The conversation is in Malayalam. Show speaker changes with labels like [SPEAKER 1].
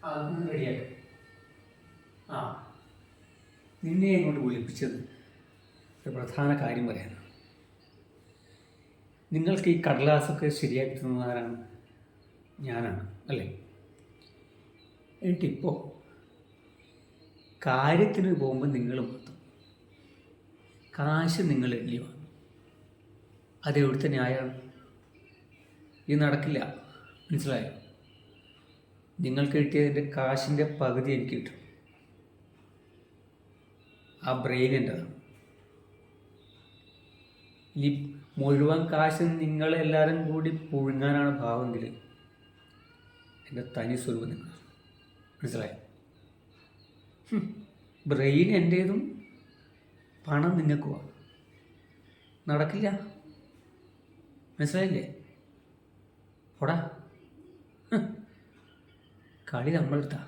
[SPEAKER 1] അതൊന്നും റെഡിയാക്കാം. ആ, നിന്നെ ഇങ്ങോട്ട് വിളിപ്പിച്ചത് ഒരു പ്രധാന കാര്യം പറയാനാണ്. നിങ്ങൾക്ക് ഈ കടലാസൊക്കെ ശരിയാക്കി തന്നതാരാണ്? ഞാനാണ്, അല്ലേ? എന്നിട്ടിപ്പോൾ കാര്യത്തിന് പോകുമ്പോൾ നിങ്ങൾ മൊത്തം കാശ് നിങ്ങൾ എണ്ണി വാങ്ങും. അതെവിടുത്തെ ന്യായമാണ്? ഇത് നടക്കില്ല, മനസ്സിലായോ? നിങ്ങൾക്ക് കിട്ടിയതിൻ്റെ കാശിൻ്റെ പകുതി എനിക്ക് കിട്ടും. ആ ബ്രെയിൻ എൻ്റെതാണ്. ഇനി മുഴുവൻ കാശ് നിങ്ങളെല്ലാവരും കൂടി പുഴുങ്ങാനാണ് ഭാവമെങ്കിൽ എൻ്റെ തനി സ്വരൂപം നിങ്ങൾ, മനസ്സിലായോ? ബ്രെയിൻ എൻ്റേതും പണം നിങ്ങൾക്കുമാണ്. നടക്കില്ല, മനസ്സിലായില്ലേ? പോടാ, കളി നമ്മളെടുത്താ.